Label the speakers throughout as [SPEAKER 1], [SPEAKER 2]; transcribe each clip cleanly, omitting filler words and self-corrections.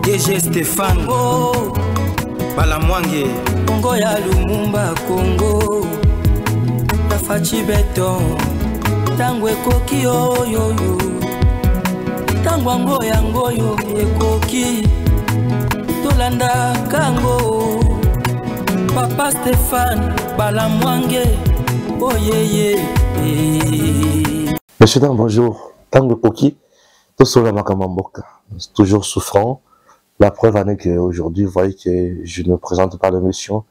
[SPEAKER 1] DG Stéphane Balamwange
[SPEAKER 2] Congo ya Lumumba Congo Tafachi Beton Tango ekoki oyo Tango ango yango yo ekoki Tolanda kango Papa Stéphane Balamwange Oh yeah.
[SPEAKER 3] Monsieur Dan, bonjour. Tango ekoki Tosola Makamamboka. Toujours souffrant. La preuve en est qu'aujourd'hui, vous voyez que je ne présente pas l'émission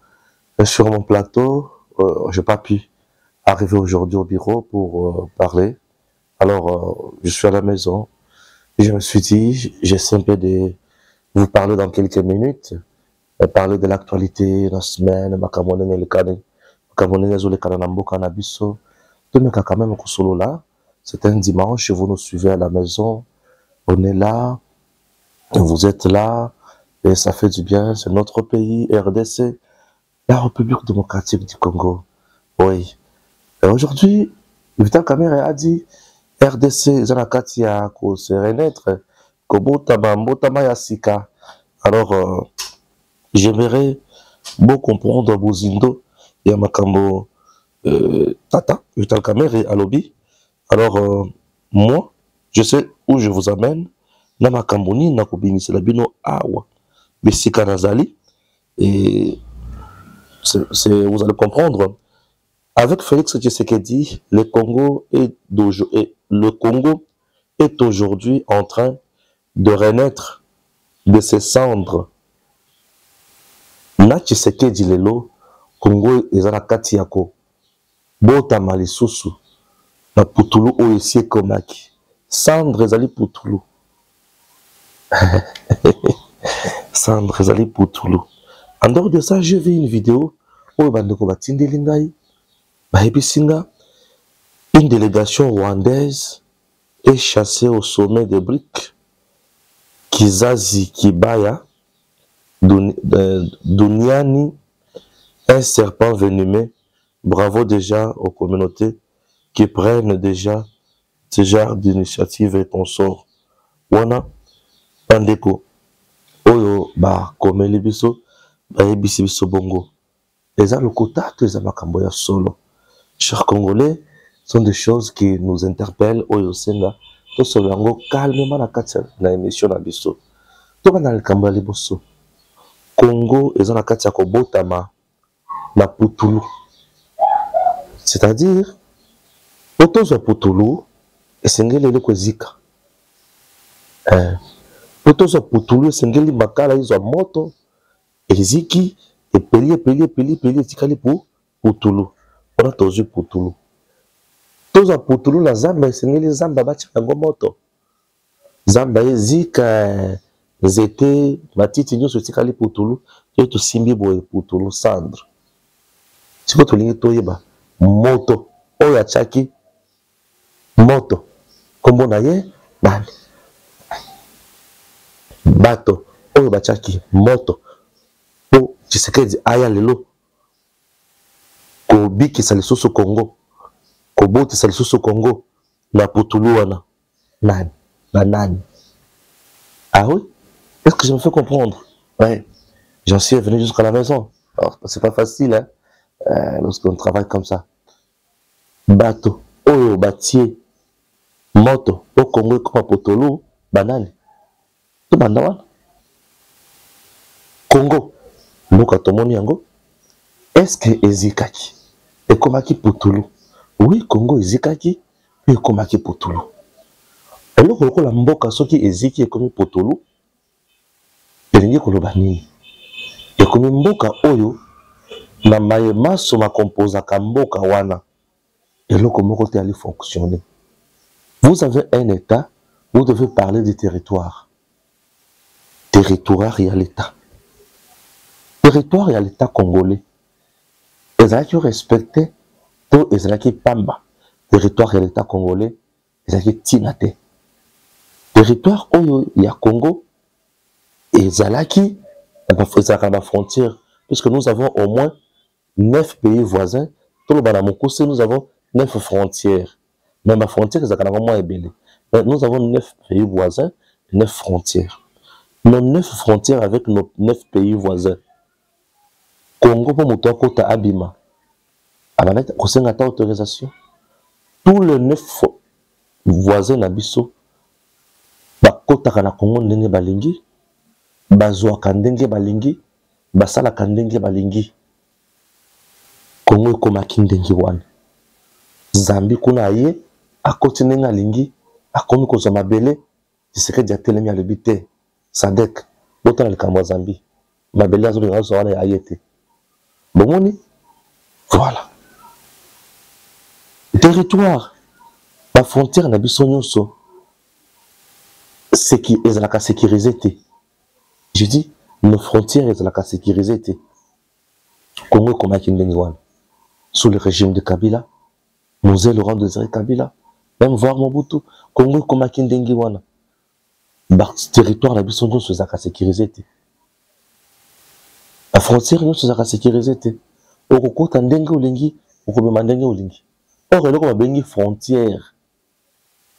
[SPEAKER 3] sur mon plateau. Je n'ai pas pu arriver aujourd'hui au bureau pour parler. Alors, je suis à la maison. Et je me suis dit, j'essaie un peu de vous parler dans quelques minutes. Parler de l'actualité, la semaine, Makamone le Kane, Makamone le Kanamboka Nabiso. Tout le quand même solo là. C'est un dimanche, vous nous suivez à la maison. On est là. Vous êtes là, et ça fait du bien, c'est notre pays, RDC, la République démocratique du Congo. Oui. Et aujourd'hui, Vital Kamerhe a dit, RDC, Zanakatia, ko se renaître, ko botama yasika. Alors, j'aimerais beaucoup comprendre Bozindo, Yamakambo, Tata, Vital Kamerhe à lobby. Alors, moi, je sais où je vous amène. Nama Kamboni, Nakobini, c'est la bino awa. Bessika Nazali. Et vous allez comprendre. Avec Félix Tshisekedi, le Congo est aujourd'hui en train de renaître de ses cendres. Na Tshisekedi lelo, Congo ezala kati yako. Bota malisusu. Na putulu oyesie komaki. Cendre ezali putulu. Sandre Zali Poutoulou. En dehors de ça, j'ai vu une vidéo où une délégation rwandaise est chassée au sommet des briques. Kizazi Kibaya, Duniani, un serpent venimeux. Bravo déjà aux communautés qui prennent déjà ce genre d'initiative et consorts. Wana Pandeko, Oyo, Komeli Biso, Ebisi Biso Bongo. Les alokota, les amakamboya solo. Chers Congolais, sont des choses qui nous interpellent. Oyo Senga, tout ce lango calmement la katia na émission na Biso. Tout le kamboya liboso. Congo, ils ont la katia kobotama na Poutoulou. C'est-à-dire, Otozo Poutoulou, et Sengele le Kwezika. Potozo Poutoulou, Sengeli Makala, ils ont moto, Eziki, et peli, Tikali pour Poutoulou. On a toujours Poutoulou. Tozo Poutoulou, la Zamba, Sengeli Zamba, Batikango moto. Zamba, Ezika, Zete, Matiti, Nyo, Tikali Poutoulou, et tout Simbibo et Poutoulou, Sandre. Si vous voulez, Toyeba, moto, Oya Chaki, moto. Comme on a dit, bali. Bato, oyo bachaki moto, po Tshisekedi aya lelo, ko biki salisusu Congo, ko boti salisusu Congo, na Poutoulou wana, nani. Ah oui? Est-ce que je me fais comprendre? Ouais, j'en suis venu jusqu'à la maison. C'est pas facile, hein, lorsqu'on travaille comme ça. Bato, oyo batie, moto, au Congo comme Poutoulou, banani. Congo, Mboka Tomoni Yango, est-ce que Ezikaki et Komaki Poutoulou? Oui, Congo Ezikaki et Komaki Poutoulou. Et le Congo la Mboka Soki Eziki et Komi Poutoulou, et l'Ingi Kolobani. Et Komi Mboka Oyo, na Mayema Soma composa Kamboka Wana, et le Congo allait fonctionner. Vous avez un État, vous devez parler du territoire. Territoire et à l'État. Territoire et à l'État congolais. Ils ont respecté tout, ils ont pamba. Territoire et à l'État congolais, ils ont tinate. Territoire où il y a Congo, et ils ont la frontière, puisque nous avons au moins 9 pays voisins. Tout le Banamokose, nous avons 9 frontières. Mais ma frontière, c'est moins ébélée. Nous avons 9 pays voisins, 9 frontières. nos 9 frontières avec nos 9 pays voisins. Congo pour moto kota abima. Abaneta kosenga ta autorisation. Tous les 9 voisins na biso bakota na Congo ndenge balingi, bazwaka ndenge balingi, basalaka ndenge balingi. Congo ekomaki ndenge wana. Zambie kuna aye akoti ndenge alingi, akomi kozwa mabele, Tshisekedi atelemi alobi te. Sadek botana likambo ya Zambie. Mabele azolinga azwa wana aye te. Bomoni? Voilà. Territoire, la frontière na biso nyonso, c'est qui ezalaka sécurisé te. Je dis, nos frontières ezalaka sécurisé te. Congo komaki ndenge wana. Sous le régime de Kabila, Moselle Laurent Désiré Kabila, même voir Mobutu, Congo komaki ndenge wana. Territoire na biso nyonso ezalaka sécurisé te. La frontière nyonso ezalaka sécurisé te. Okokota ndenge olingi, okobema ndenge olingi. Or, eloko babengi frontière.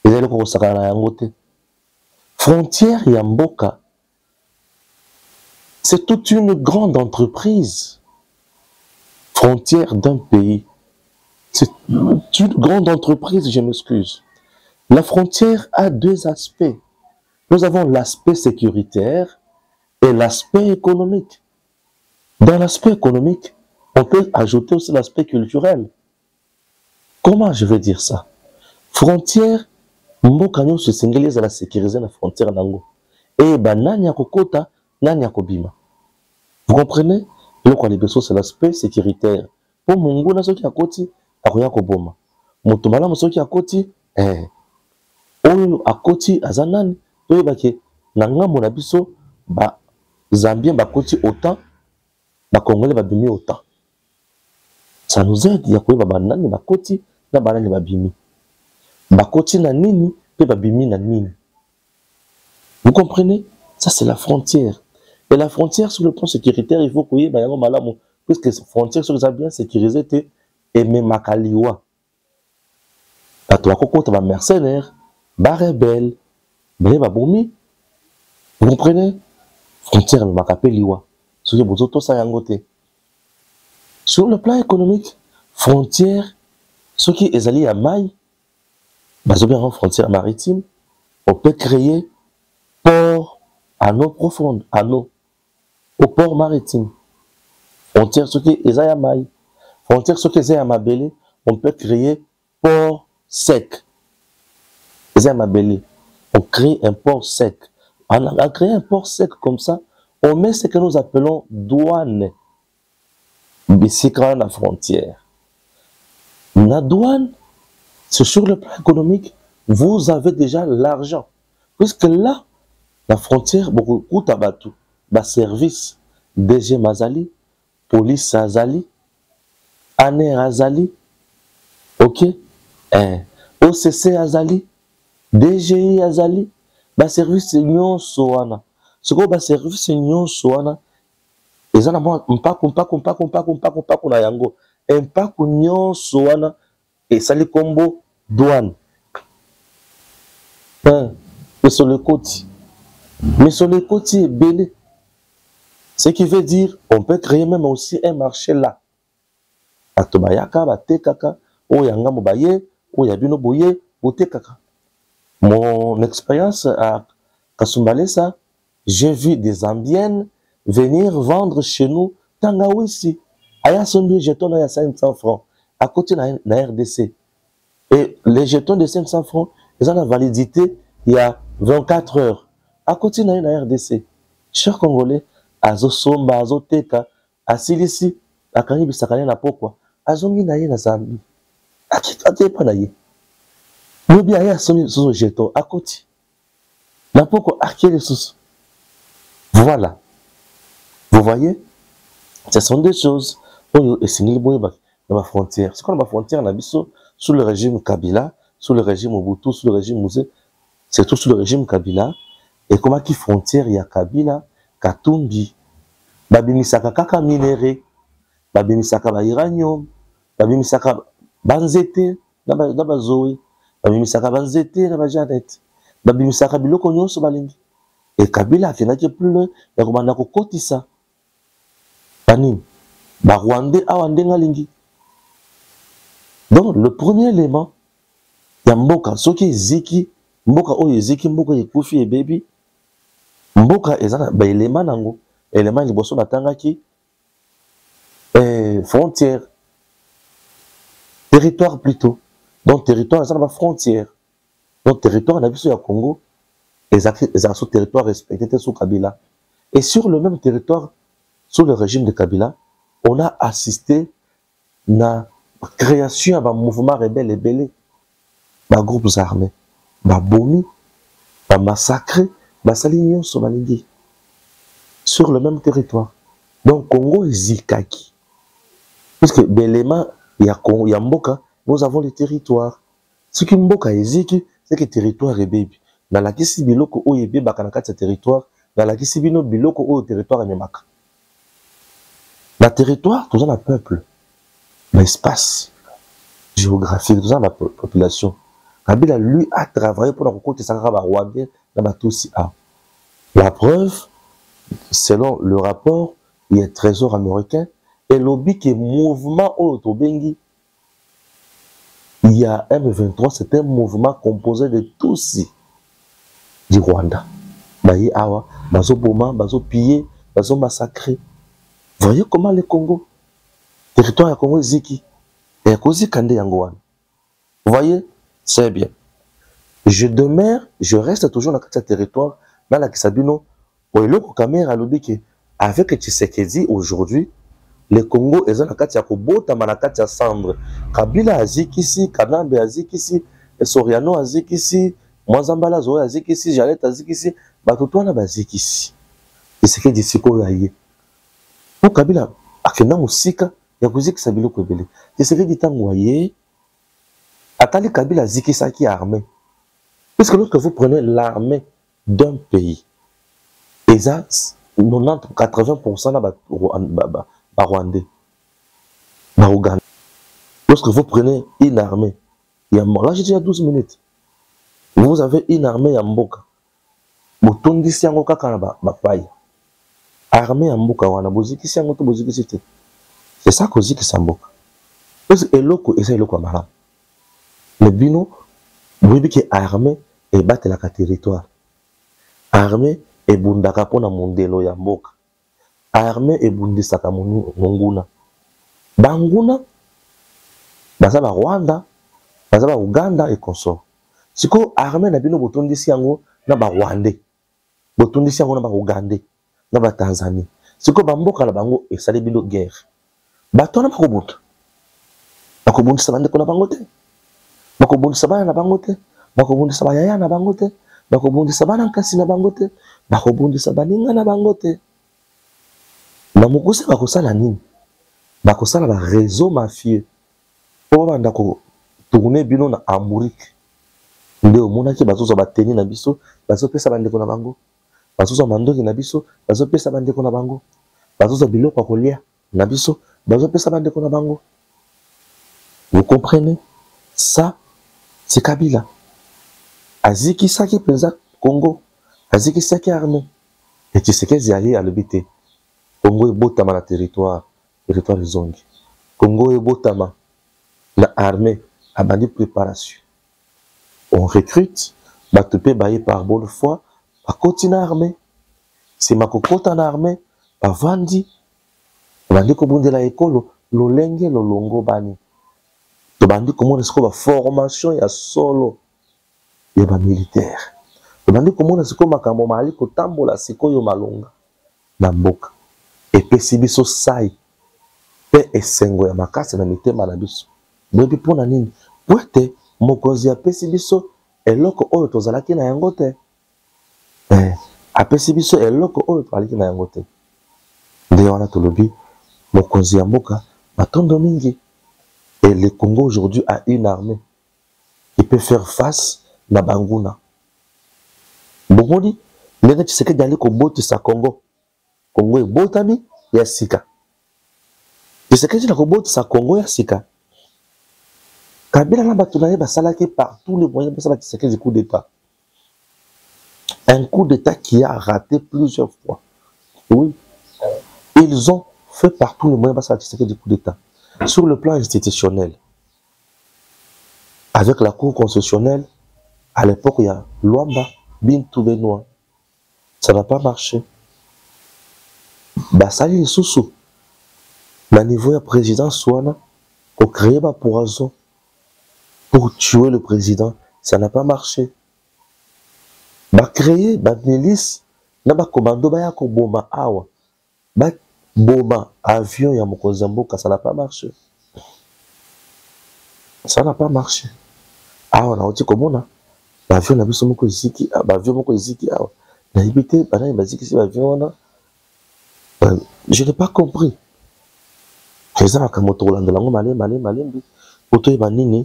[SPEAKER 3] Ezali ko kosakana na yango te. Frontière ya mboka, c'est toute une grande entreprise. Frontière d'un pays, c'est une grande entreprise, je m'excuse. La frontière a 2 aspects. Nous avons l'aspect sécuritaire et l'aspect économique. Dans l'aspect économique, on peut ajouter aussi l'aspect culturel. Comment je vais dire ça? Frontière, mboka nyonso esengeli ezala sécurisé na frontière nango. Et nani akokota, nani akobima. Vous comprenez? Le quoi les besoins c'est l'aspect sécuritaire. Pour mungu na soki akoti, akoya koboma. Moto malamu soki akoti, oyo akoti azanani, oyo bake na ngambo na biso ba Zambien bakoti autant, ba Congolais babimi autant. Ça nous aide ya koyeba banani bakoti na banani babimi. Bakoti na nini pe babimi na nini. Vous comprenez? Ça c'est la frontière. Et la frontière sur le plan sécuritaire, il faut koyeba yango malamu puisque les frontières sont bien sécurisées te et même makaliwa. Bato bakokota ba mercenaires, ba rebelles, ba bomi. Vous comprenez? Frontière makapeliwa. Ce que bozoto sa yango te. Sur le plan économique, frontière, ce qui est allié à Maï, en frontière maritime, on peut créer port à eau profonde, au port maritime. Frontière, ce qui est à Maï, frontière, ce qui est à Mabélé, on peut créer port sec. On crée un port sec. On a créé un port sec comme ça, on met ce que nous appelons douane. C'est quand même la frontière. La douane, c'est sur le plan économique, vous avez déjà l'argent. Puisque là, la frontière, beaucoup tabatu, service, DG Mazali, police Azali, ANER Azali, ok, OCC Azali, DGI Azali, service Union Soana. Ce qu'on service Union Soana, et ça, mpaku na yango. Mpaku nyonso wana et sali combo douane. Mais sur le côté est belé. Ce qui veut dire, on peut créer même aussi un marché là. Atobayaka, batekaka, o yanga mobaye, o yabino boye, botekaka. Mon expérience à Kasumbalesa, j'ai vu des Zambiennes venir vendre chez nous Tangawisi. Aya son jeton à 500 francs. À côté de la RDC. Et les jetons de 500 francs, ils ont la validité il y a 24 heures. À côté de la RDC. Chers Congolais, Azo Somba, Azo Teka, Asilisi, Akani Bisakane na Pokwa, Azongi na ye na Zambie. Akikate pa na ye. Lobi aya son jeton à côté. Na Pokwa, akele sous. Voilà. Vous voyez, ce sont des choses où il y a dans la frontière. C'est quoi la frontière? Sous le régime Kabila, sous le régime Mobutu, sous le régime Mouzé, c'est tout sous le régime Kabila. Et comment qui frontière il y a Kabila, Katumbi, Babimisaka kaka minéré, Babimisaka ba uranium, Babimisaka banzete, Nabazoé, Babimisaka banzete, Nabajanet, Babimisaka biloko nyonso balingi. Et Kabila akendaki plus loin ya kobanda kokotisa banini Rwandais awa ndenga lingi. Donc le premier élément ya mboka soki eziki mboka oyo eziki mboka ekufi ebebi mboka ezana ba élément nango élément liboso batangaki frontière territoire plutôt. Donc territoire ezana ba frontière. Donc territoire na biso ya Congo ezana sous territoire respecté sous Kabila. Et sur le même territoire sous le régime de Kabila, on a assisté na création d'un mouvement rebelle et belé, des groupes armés, des bombes, des massacres, des salignos sur le même territoire. Donc, Congo est Zikaki. Puisque l'élément, il y a Mboka, nous avons les territoires. Ce qui Mboka est Ziki, c'est que le territoire est bébé. Dans la Kisi Biloko, où il y a ce territoire, dans la Kisi Biloko, où le territoire est Memaka. Le territoire, tout ça, le peuple. L'espace géographique, tout ça, la population. Kabila, lui, a travaillé pour la rencontre de Sakara Rwandais dans la Toussi A. La preuve, selon le rapport, il y a trésor américain et lobby qui est mouvement Otobengi. Il y a M23, c'est un mouvement composé de Tutsi du Rwanda. Bayi Awa, Bazo Boma, Bazo Pillé, Bazo Massacré. Voyez comment le Congo, territoire ya Congo Ziki, et Kozi Kande Yangoan. Vous voyez, c'est bien. Je demeure, je reste toujours dans ce territoire, dans la Kisabino, où le caméra lobby que avec Tshisekedi aujourd'hui, le Congo est dans la Katia Kobota, Manakatia Sandre, Kabila Azikisi, Kanambe Azikisi, Soriano Azikisi, Mwazambala Zoé Azikisi, Jalet Azikisi, Batutwana Bazikisi. Tshisekedi Siko Yaye. Pour Kabila, Akena Musika, Yakuzik Sabilo Kobele. Tshisekedi Tangoye, Atali Kabila Zikisaki armée. Puisque lorsque vous prenez l'armée d'un pays, et ça, 90-80% Rwandais, Ouganda. Lorsque vous prenez une armée, là j'ai déjà 12 minutes, vous avez une armée à Mboka, Botondisi yango kaka na bapaya. Armée à Mboka wana bozikisi yango to bozikisi te. C'est ça que zikisa Mboka. Parce que eloko eza eloko mala. Le bino boyebi ke armée et battre la territoire. Armée et bundaka pona mondelo ya Mboka. Armée et bundisaka monguna. Banguna baza ba Rwanda, baza ba Uganda et consort. Siko armée na bino botondisi yango na ba Rwandais. Botondisi yango na ba Ugandais, na ba Tanzanie. Siko bamboka na bango esali bino guerre. Bato na bakobuta. Bakobundisa bandeko na bango te. Bakobundisa bana na bango te. Bakobundisa bayaya na bango te. Bakobundisa bana nkasi na bango te. Bakobundisa baninga na bango te. Na mokuse bakosala nini? Bakosala ba réseau mafieux. Po banda ko tourner bino na Amérique. Nde omonaki bazoza bateni na biso, bazopesa bandeko na bango. Bazoza mandoki na biso, bazopesa bandeko na bango. Bazoza biloko ya kolia na biso, bazopesa bandeko na bango. Vous comprenez? Ça, c'est Kabila. Aziki Saki Penza Congo. Aziki Saki armée. Et tu sais qu'elles y allaient à l'habiter. Congo est botama na territoire zongi. Congo est botama na armée à bandi préparation. On recrute, batupé baye par bonne foi, par continent armée. C'est ma cocotte en armée, par vandi. Bandi kobundi la école, lolenge lolongo bani. To bandi comment est-ce qu'on formation ya solo ya ba militaire. To bandi comment est-ce qu'on makambo mali ko tambola sikoyo malonga na mboka. Et pesi biso sai pe esengo ya makasi na mitema na biso. Boyebi pona nini? Poete mokonzi ya pesi biso eloko oyo tozalaki na yango te. Apesi biso eloko oyo tozalaki na yango te. Nde wana tolobi mokonzi ya mboka batondo mingi. Et le Congo aujourd'hui a une armée qui peut faire face na banguna. Bomoni, ndenge Tshisekedi ali kobotisa Congo. Congo e botami ya sika. Tshisekedi na kobotisa Congo ya sika. Kabila na bato na ye basalaki par tous les moyens basala Tshisekedi coup d'état. Un coup d'État qui a raté plusieurs fois. Oui. Ils ont fait par tous les moyens pour s'attaquer du coup d'État. Sur le plan institutionnel, avec la Cour constitutionnelle, à l'époque, il y a Luamba, Bintou Benoît. Ça n'a pas marché. Basali et Soussou. Le niveau de président Souana, pour créer ma poison, pour tuer le président, ça n'a pas marché. Ba créer ba milice na ba commando ba ya ko boma awa ba boma avion ya mokonzi mboka, ça n'a pas marché. Ça n'a pas marché. Awa na oti komona ba avion na biso moko ziki ba avion moko ziki awa na ibité ba na baziki si ba avion na je n'ai pas compris. Les gens comme autour de langue malé auto e banini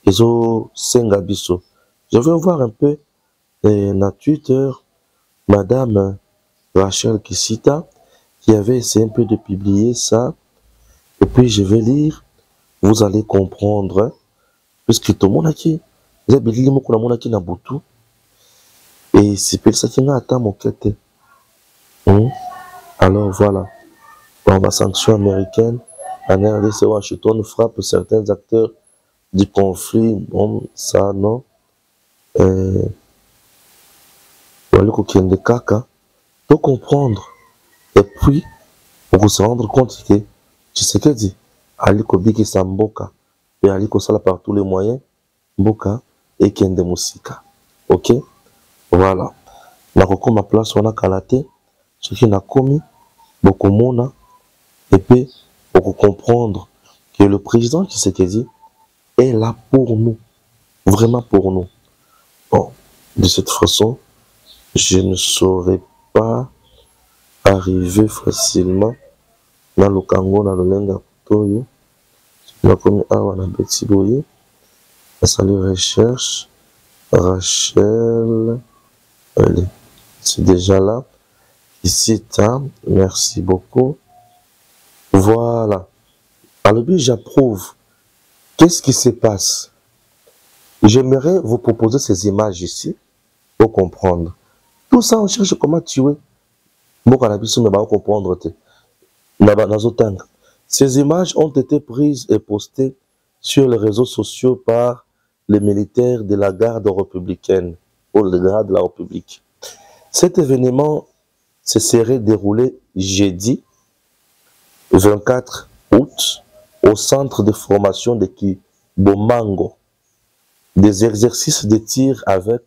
[SPEAKER 3] ezo senga biso. Je veux voir un peu na Twitter, Madame Rachel Kissita, qui avait essayé un peu de publier ça. Et puis je vais lire, vous allez comprendre, puisque tout le monde a qui, et c'est pour ça qu'il y a un mon quête. Alors voilà, la sanction américaine, en RDC Washington frappe certains acteurs du conflit. Bon, ça non. Pour comprendre et puis pour se rendre compte que tu sais que dit Aliko Biki Samboka et Aliko Sala par tous les moyens Mboka et Kende Musika. Ok, voilà. Na koko ma place on a kalaté ce qui n'a commis beaucoup mona et puis pour comprendre que le président qui s'est dit est là pour nous, vraiment pour nous. Bon, de cette façon je ne saurais pas arriver facilement dans le Congo, dans le Lenga Toyo. Je vais awa na Betty Boye. Salut recherche. Rachel. Allez, c'est déjà là. Ici, merci beaucoup. Voilà. Alors, j'approuve. Qu'est-ce qui se passe? J'aimerais vous proposer ces images ici pour comprendre. Tout ça, on cherche comment tuer. Ces images ont été prises et postées sur les réseaux sociaux par les militaires de la garde républicaine ou de la garde de la République. Cet événement se serait déroulé jeudi 24 août au centre de formation de Kibomango. Des exercices de tir avec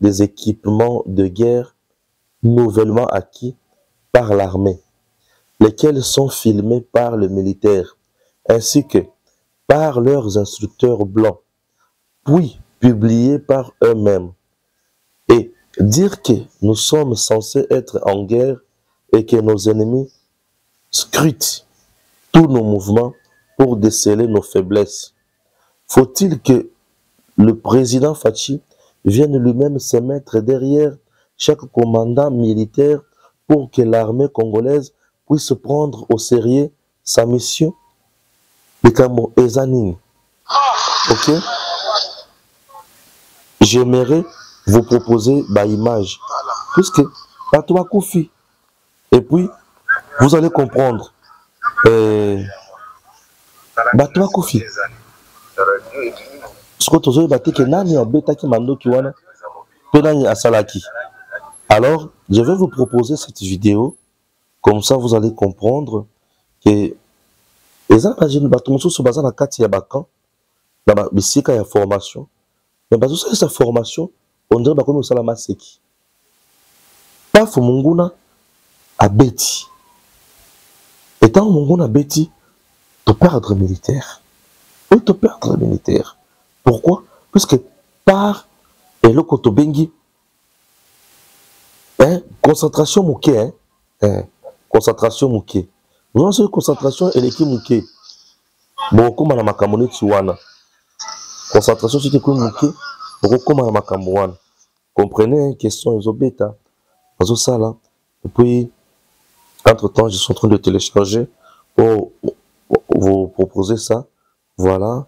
[SPEAKER 3] des équipements de guerre nouvellement acquis par l'armée, lesquels sont filmés par les militaires ainsi que par leurs instructeurs blancs, puis publiés par eux-mêmes. Et dire que nous sommes censés être en guerre et que nos ennemis scrutent tous nos mouvements pour déceler nos faiblesses. Faut-il que le président Fachi vienne lui-même se mettre derrière chaque commandant militaire pour que l'armée congolaise puisse prendre au sérieux sa mission? Ok? J'aimerais vous proposer ma image, puisque Patoua Koufi, et puis vous allez comprendre. Patoua Koufi. Alors, je vais vous proposer cette vidéo, comme ça vous allez comprendre que les agents sont basés dans la carte dans la formation, mais basés sur cette formation, on dirait que nous sommes Seki. Pas Munguna à Betty. Et tant Munguna Betty, tu perdre militaire. Oui, tu perdre militaire. Pourquoi? Parce que par et le Kotobengi, concentration mouké, concentration mouké. Nous avons une concentration et l'équipe mouké. Bon, comme à la makamone tsuwana. Concentration sur l'équipe mouké, comme à la makamone. Comprenez, question ils ont bêta. Dans ça là. Et puis, entre temps, je suis en train de télécharger pour vous proposer ça. Voilà.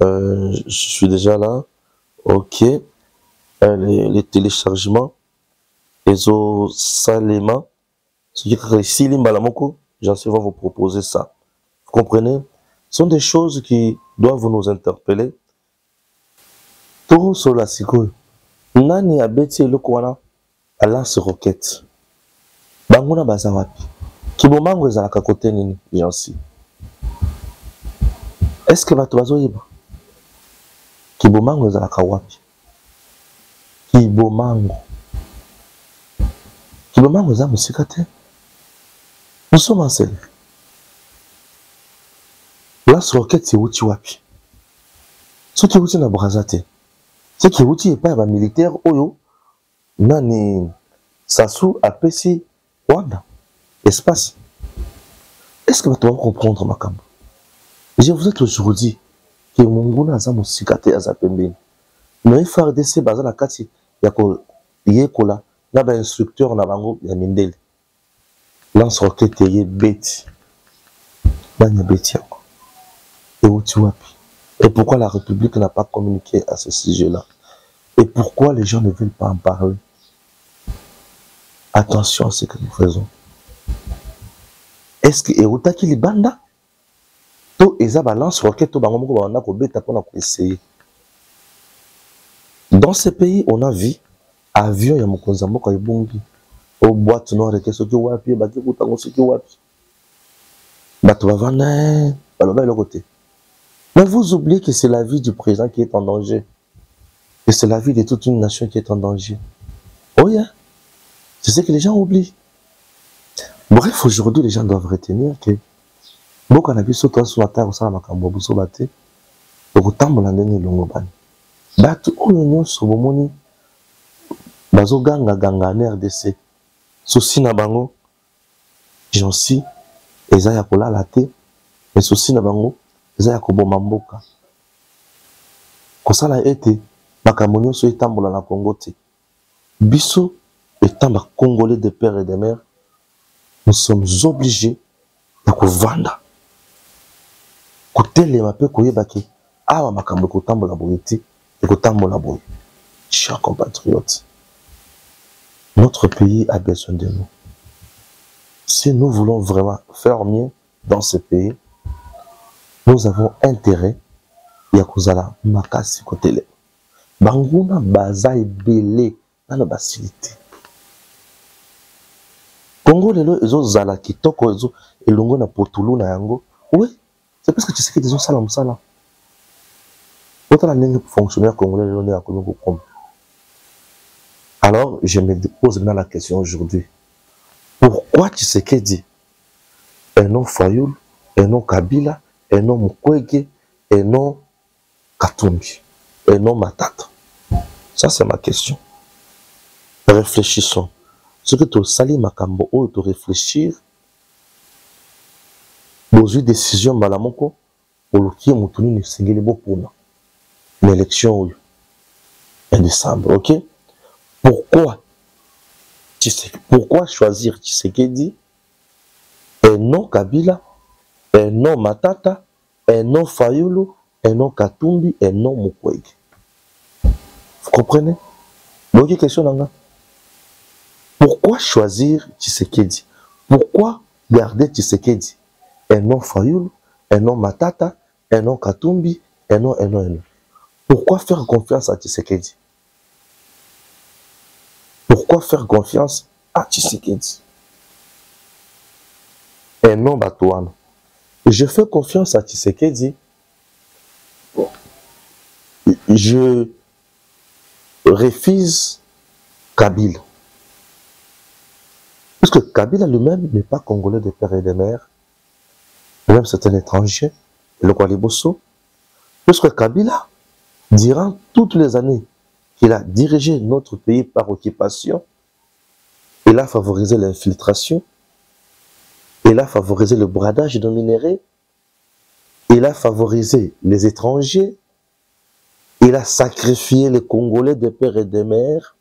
[SPEAKER 3] Je suis déjà là. Ok. Les téléchargements. Ezo Salema, ce qui est ici, Limbalamoko, j'en sais va vous proposer ça. Vous comprenez? Ce sont des choses qui doivent nous interpeller. Tout sur la siko. Nani abeti le kwana à lance roquette. Banguna bazawapi. Kibomango ezalaka kote nini, Jansi? Est-ce que bato bazoyiba? Kibomango ezalaka wapi? Kibomango. Kibomango eza musika te. Nous sommes en scène. Lance roquette c'est uti wapi? Ce qui uti na brazate. Ce qui uti est pas militaire oyo nani Sassou apesi Rwanda espace. Est-ce que tu vas comprendre ma camp? Je vous ai toujours dit que Munguna aza musikate aza pembeni. Mais FARDC baza na kati ya ko yekola na ba instructeur na bango ya mindele. Lance roquette ye beti. Banya beti yako. Et où tu wapi? Et pourquoi la République n'a pas communiqué à ce sujet-là? Et pourquoi les gens ne veulent pas en parler? Attention à ce que nous faisons. Est-ce que Eruta qui libanda? To eza balance roquette to bango moko bana ko beta pona ko essayer. Dans ces pays, on a vu avion ya mokonza moko ebongi. Au boîte noire ke soki wapi ba ki kutango soki wapi. Bato ba vana baloba le côté. Mais vous oubliez que c'est la vie du président qui est en danger. Et c'est la vie de toute une nation qui est en danger. Oh yeah. C'est ce que les gens oublient. Bref, aujourd'hui, les gens doivent retenir que beaucoup on a vu sur toi sur la terre, au sein de Makambo, Bousso Baté, au temps de l'année Longoban. Bato, où l'on sur le moni, Bazo Ganga Ganga en RDC, souci na bango, Jansi, Ezaya Kola Laté, mais souci na bango, Ezaya Kobo Mamboka. Quand ça a été, Makamonio sur Etambola na Congo, Bisso, étant Congolais de père et de mère, nous sommes obligés de vendre. Côté les mapes koyebaki, awa makambo kotambola boyeti, et kotambola boy. Chers compatriotes, notre pays a besoin de nous. Si nous voulons vraiment faire mieux dans ce pays, nous avons intérêt ya kozala makasi kotele. Banguna baza ebele na na basilité. Congo lelo ezo zala kitoko ezo elongo na potulu na yango. Oui, c'est parce que tu sais que des gens salam sala. Autant la langue fonctionnaire congolais lelo na Congo comme. Alors, je me pose maintenant la question aujourd'hui. Pourquoi Tshisekedi un nom Fayoul, un nom Kabila, un nom Mukwege, un nom Katumbi, un nom Matata? Ça c'est ma question. Réfléchissons. Ce que tu sali makambo ou tu réfléchir dans une décision malamoko pour le qui est moutuni ne singeli bo pour l'élection en décembre, ok? Pourquoi choisir Tshisekedi, un nom Kabila, un nom Matata, un nom Fayoulou, un nom Katumbi, un nom Mukwege? Vous comprenez? Donc question là. Pourquoi choisir Tshisekedi? Pourquoi garder Tshisekedi? Un nom Fayoulou, un nom Matata, un nom Katumbi, un nom. Pourquoi faire confiance à Tshisekedi? Pourquoi faire confiance à Tshisekedi? Un nom Batouane. Je fais confiance à Tshisekedi. Je refuse Kabila. Parce que Kabila lui-même n'est pas congolais de père et de mère. Lui-même c'est un étranger, le Kwaliboso. Parce que Kabila, durant toutes les années qu'il a dirigé notre pays par occupation, il a favorisé l'infiltration, il a favorisé le bradage de minéraux, il a favorisé les étrangers, il a sacrifié les Congolais de père et de mère.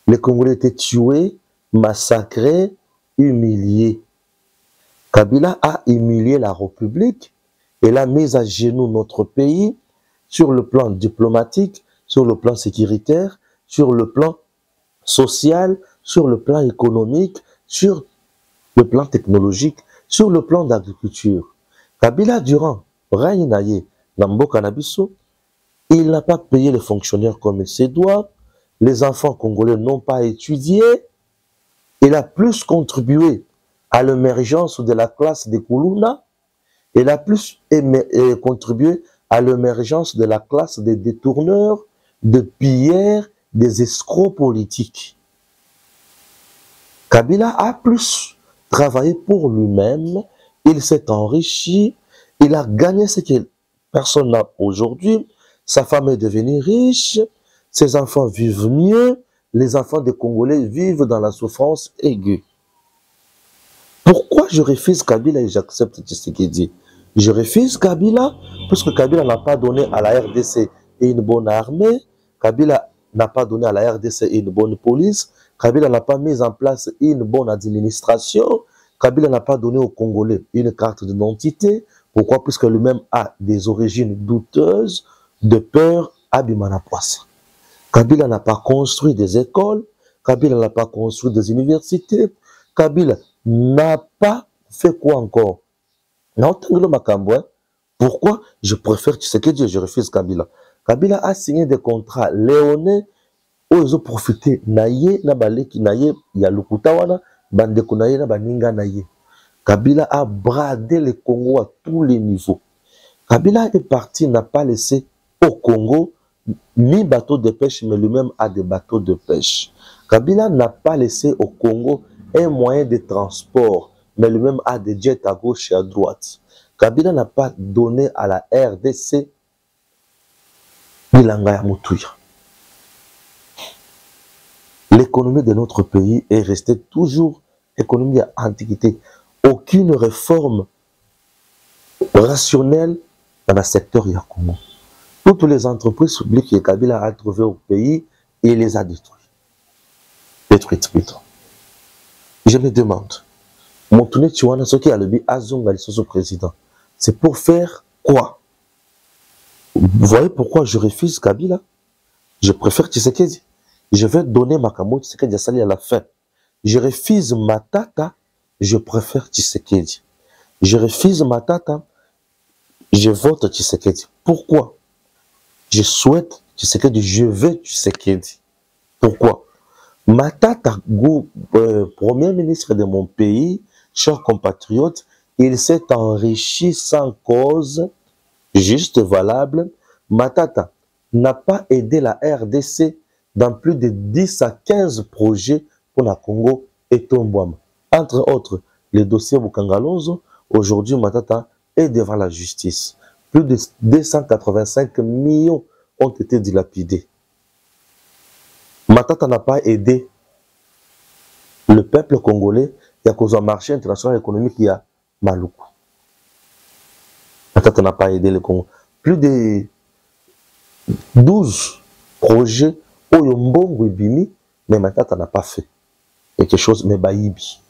[SPEAKER 3] Les Congolais étaient tués, massacrés, humiliés. Kabila a humilié la République. Il a mis à genoux notre pays sur le plan diplomatique, sur le plan sécuritaire, sur le plan social, sur le plan économique, sur le plan technologique, sur le plan d'agriculture. Kabila, durant règne naye, Nambo Kanabiso, il n'a pas payé les fonctionnaires comme il se doit. Les enfants congolais n'ont pas étudié. Il a plus contribué à l'émergence de la classe des Kuluna. Il a plus contribué à l'émergence de la classe des détourneurs, de pilleurs, des escrocs politiques. Kabila a plus travaillé pour lui-même. Il s'est enrichi. Il a gagné ce que personne n'a aujourd'hui. Sa femme est devenue riche. Ses enfants vivent mieux. Les enfants des Congolais vivent dans la souffrance aiguë. Pourquoi je refuse Kabila et j'accepte Tshisekedi? Je refuse Kabila parce que Kabila n'a pas donné à la RDC une bonne armée. Kabila n'a pas donné à la RDC une bonne police. Kabila n'a pas mis en place une bonne administration. Kabila n'a pas donné aux Congolais une carte d'identité. Pourquoi? Puisque lui-même a des origines douteuses, de peur à Bimanapoisse. Kabila n'a pas construit des écoles. Kabila n'a pas construit des universités. Kabila n'a pas fait quoi encore? Non, pourquoi je préfère Tshisekedi, je refuse Kabila? Kabila a signé des contrats léonais où ils ont profité naye na baleki naye ya lukutawana bandeko naye na baninga naye. Kabila a bradé le Congo à tous les niveaux. Kabila est parti, n'a pas laissé au Congo ni bateau de pêche, mais lui-même a des bateaux de pêche. Kabila n'a pas laissé au Congo un moyen de transport, mais lui-même a des jets à gauche et à droite. Kabila n'a pas donné à la RDC Bilanga ya Moutuya. L'économie de notre pays est restée toujours économie antiquité. Aucune réforme rationnelle dans le secteur du Congo. Toutes les entreprises publiques que Kabila a trouvées au pays, il les a détruites. Détruites plutôt. Je me demande, Montouné Tchouana, ce qui a le but Azonga, le président, c'est pour faire quoi? Vous voyez pourquoi je refuse Kabila? Je préfère Tshisekedi. Je vais donner ma camo Tshisekedi à la fin. Je refuse Matata, je préfère Tshisekedi. Je refuse Matata, je vote Tshisekedi. Pourquoi? Je souhaite Tshisekedi, je veux Tshisekedi. Pourquoi? Matata, premier ministre de mon pays, chers compatriotes, il s'est enrichi sans cause, juste valable. Matata n'a pas aidé la RDC dans plus de 10 à 15 projets pour la Congo et Tombouama. Entre autres, les dossiers Bukangalonzo, aujourd'hui Matata est devant la justice. Plus de 285 millions ont été dilapidés. Matata n'a pas aidé le peuple congolais. Il y a cause un marché international économique, il y a Maluku. Matata n'a pas aidé le Congo. Plus de 12 projets Oyombongo Bimi, mais Matata n'a pas fait quelque chose, mais Baïbi.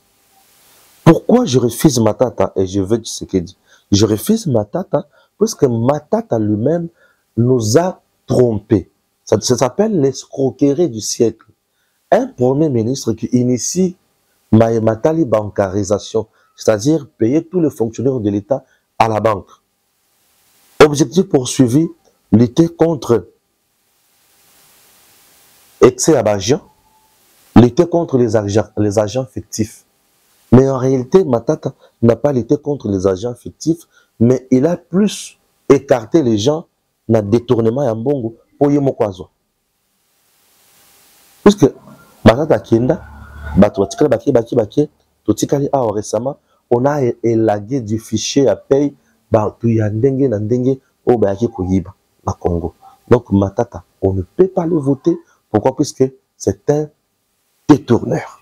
[SPEAKER 3] Pourquoi je refuse Matata et je veux Tshisekedi? Je refuse Matata parce que Matata lui-même nous a trompés. Ça s'appelle l'escroquerie du siècle. Un premier ministre qui initie Matali bancarisation, c'est-à-dire payer tous les fonctionnaires de l'État à la banque. Objectif poursuivi, lutter contre excès à l'argent, lutter contre les agents fictifs. Mais en réalité, Matata n'a pas lutté contre les agents fictifs, mais il a plus écarté les gens dans le détournement en Bongo pour Yemokwazo. Puisque Matata Kenda, récemment, on a élagué du fichier à paye au Congo. Donc Matata, on ne peut pas le voter. Pourquoi? Puisque c'est un détourneur.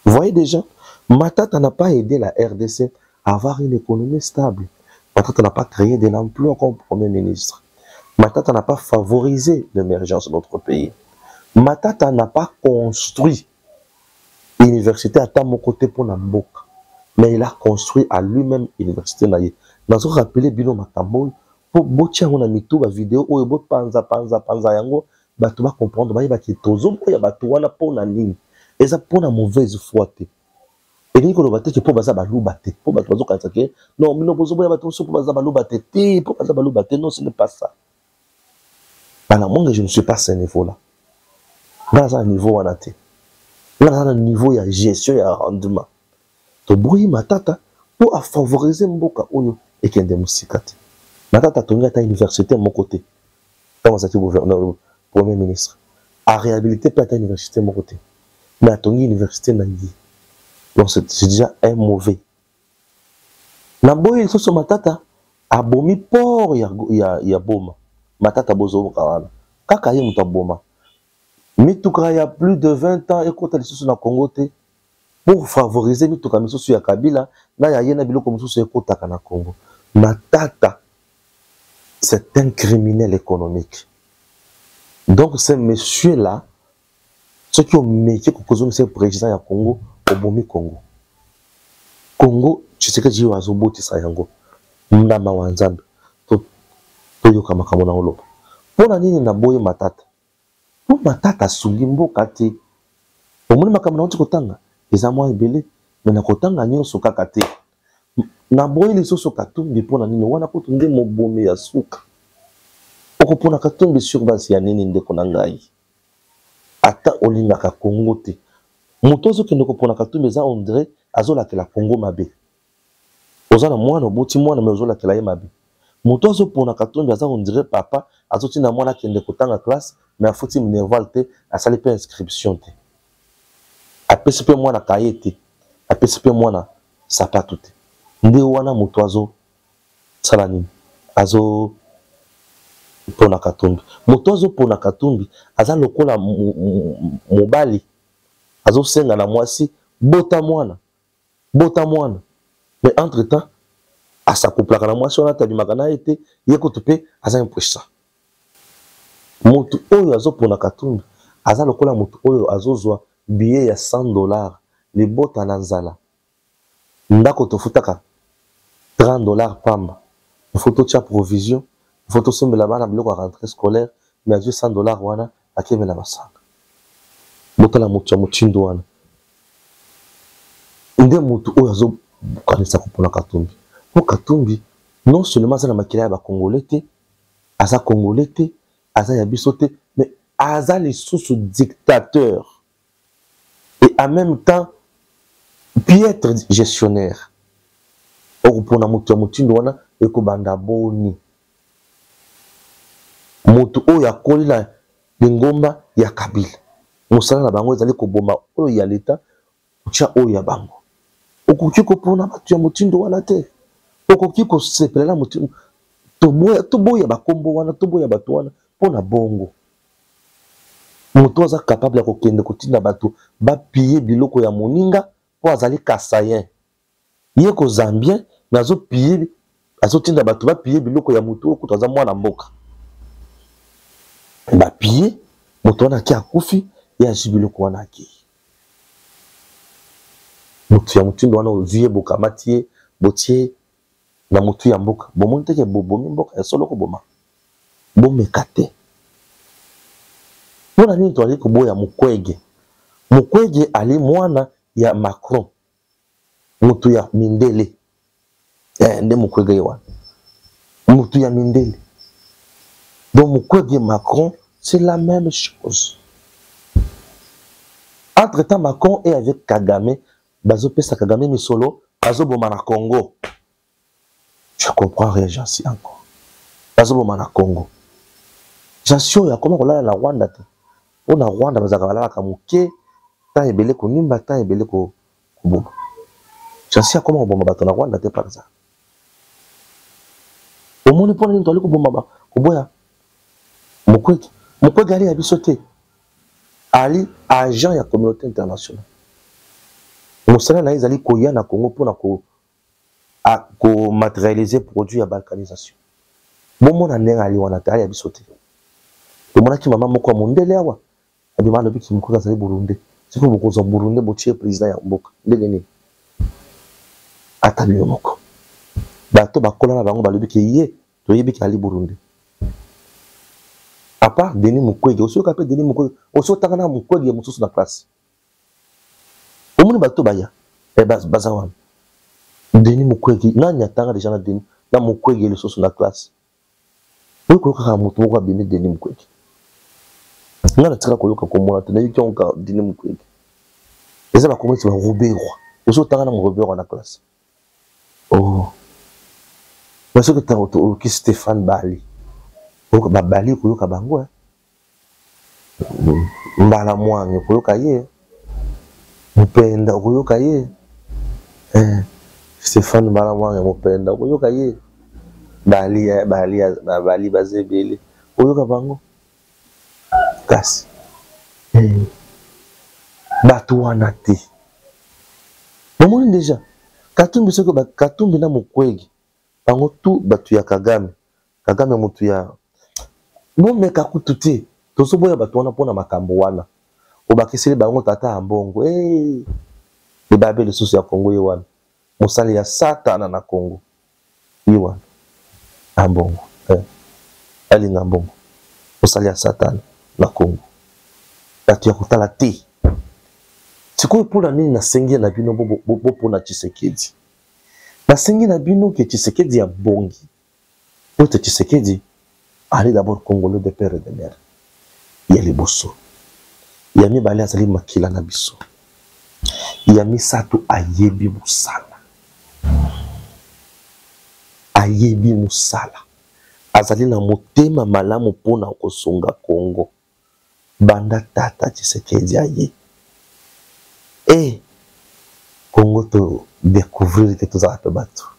[SPEAKER 3] Vous voyez déjà, Matata n'a pas aidé la RDC à avoir une économie stable. Matata n'a pas créé de l'emploi comme Premier ministre. Matata n'a pas favorisé l'émergence de notre pays. Matata n'a pas construit l'université à mon côté pour Namboka. Mais il a construit à lui-même l'université naïe. Nous avons rappelé Bino Makambo pour botia on a mis tout la vidéo où il panza yango batuba comprendre ba ki tozo ya batuwana pour na ligne. Et ça pour la mauvaise foi. Et donc, on va dire que pour baza balubate, pour baza que non, mais non, pour baza balubate, pour baza balubate, non, ce n'est pas ça. Alors, moi, je ne suis pas à ce niveau-là. Dans un niveau en athée. Dans un niveau, il y a gestion, il y a rendement. Donc, bruit, ma tata, pour favoriser Mboka Oyo et qu'il y ait des musicates. Ma tata, tu as une université à mon côté. Comment ça, tu es gouverneur, premier ministre. À réhabiliter, peut-être une université à mon côté. Mais à ton université, Nangui. Donc, c'est déjà un mauvais. Naboye, il faut ma tata, a bomi port, il y a boma. Ma tata bozo, kaka yé mouta boma. Mituka, il y a plus de 20 ans, et quand elle est sur le Congo, pour favoriser Mituka, mais sur Kabila, là, il y a un bilo comme sur le Congo. Ma tata, c'est un criminel économique. Donc, ces messieurs-là, ceux qui ont métier pour causer ces présidents à Congo, au Bomi Congo. Congo, tu sais que j'ai eu un zobo qui s'est yango. Mnama wanzambe. To yoka makamona olopa. Pour la nini na boye matata. Pour matata sulimbo kate. Pour moni makamona onti kotanga. Eza mwa ebele. Mais na kotanga nyonso kaka te. Na boye lisoso katumbi pour la nini wana kotunde mobome ya suka. Oko pona katumbi sur base ya nini ndeko na ngai. Ata olingaka Congo te. Mutozo ke ndeko pona katumbi eza André azola ke la Congo mabe. Ozala mwana boti mwana me ozola ke la ye mabe. Mutozo pona katumbi aza on dirait papa azotina mwana kende kotanga classe mais afuti minerval te asali pe inscription te. Apesi pe mwana kaye te. Apesi pe mwana sapato te. Nde wana mutozo sala nini? Azo pona katumbi. Mutozo pona katumbi aza lokola mobali. Azo senga na mwasi bota mwana. Bota mwana. Mais entre-temps, à sa couple, quand moi, sur la table, il été, il a coupé, à ça, ça. Moto oyo azo pour la katumbi, aza lokola moto oyo azo zwa billet ya $100, les bota nanzala. Ndako to futaka $30 pamba. Il faut tout provision, il faut tout sommer là-bas na biloko à rentrée scolaire, mais à $100 wana, à keme la basanga. Bota la moto ya motindo wana. Inde moto oyo azo kanisa kopona katumbi. Pour katumbi, non seulement ça na makila ba congolais te, aza congolais te, aza ya biso te, mais aza les sous dictateurs. Et en même temps piètre gestionnaire. Oko pona moto ya motindo wana ekobanda boni. Moto oyo akoli na bingomba ya Kabila. Mosala na bango ezali koboma oyo ya leta, ucha oyo ya bango. Okoki kopona batu ya motindo wana te. Okoki kosepelela motindo. Toboya bakombo wana, toboya batu wana pona bongo. Moto aza capable ya kokende kotinda batu ba piller biloko ya moninga po azali kasayen. Ye ko zambien nazo piller azotinda batu ba piller biloko ya moto okuta aza mwana mboka. Ba piller moto wana ki akufi ya jibiloko wana ki. Motu ya mutindo wana oviye bokamati botie na motu ya mboka bomonte ke bobomi mboka ya solo ko boma bomekate mona nini to ali ko boya Mukwege ali mwana ya Macron motu ya Mindele nde Mukwege wana motu ya Mindele donc Mukwege Macron c'est la même chose. Entre temps Macron est avec Kagame. Bazo pesa Kagame misolo, bazo boma na Congo. Je comprends rien, j'en sais encore. Bazo boma na Congo. J'en sais ya comment kolala na Rwanda te. On a Rwanda bazaka balala kamuke, ta ebele ko nimba, ta ebele ko boma. J'en sais comment boma bato na Rwanda te par exemple. Au monde pona ni toli ko boma ba, ko boya. Mukwege ali abisote. Ali agent ya communauté internationale. Mosala na ezali koya na Congo pour ko matérialiser produit ya balkanisation. Bomo na nenga ali wana tali ya bisote. To mona ki mama moko mondele awa. Abi mano biki mkoka za Burundi. Siko bokoza Burundi botie président ya mboka. Ndenge ni. Ata biyo moko. Bato bakola na bango balobi ki ye to yebiki ali Burundi. À part Denis Mukwege, aussi capé Denis Mukwege, aussi takana Mukwege mususu na classe. omoni bato baya bazawana Denis Mukwege nani atanga déjà na Denis na Mukwege le soso na classe oyo ko ka moto moko abimi Denis Mukwege ngana tika ko yoka ko mona tena yuki onka Denis Mukwege eza ba komisi ba Robert ozo tanga na Robert na classe oh parce que tant au ki Stéphane Bali ko ba Bali ko yoka bango mbala mwange ko yoka ye mupenda ko yoka ye Stéphane mbala mwange mupenda ko yoka ye Bali bazebele ko yoka bango kasi bato wana te momoni déjà Katumbi soko ba Katumbi na Mukwege bango tu batu ya Kagame mutu ya bomeka kututi tozo boya batu wana pona makambo wana obakiseli bango tata ambongo le babe le susu ya Kongo ye wana mosali ya satana na Kongo ye wana ambongo ali ngambongo mosali ya satana na Kongo batu ya kutala te sikoyo pula nini nasengi na bino bo pona Tshisekedi nasengi na bino ke Tshisekedi ya bongi pote Tshisekedi allez d'abord congolais de père et de mère ya liboso ya mibale azali makila na biso ya misato ayebi musala azali na motema malamu pona kosonga Kongo banda tata Tshisekedi aye Congo to découvrir que tout ça peut battre.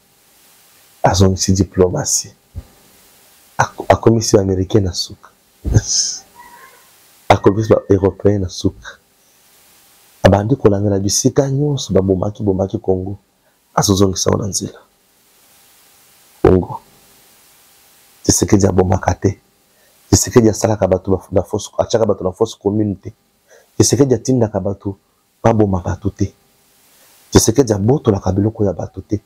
[SPEAKER 3] À son diplomatie. À commission américaine à souk. À commission européenne à souk. À bandi kolanga na bisika nyonso ba bomaki Congo. À sozongi sa onanzela. Congo. Tshisekedi ya bomakate. Tshisekedi ya salaka bato na force achaka bato na force communauté. Tshisekedi ya tinda ka bato ba bomaka bato te. Tshisekedi ya boto la kabiloko ya bato te.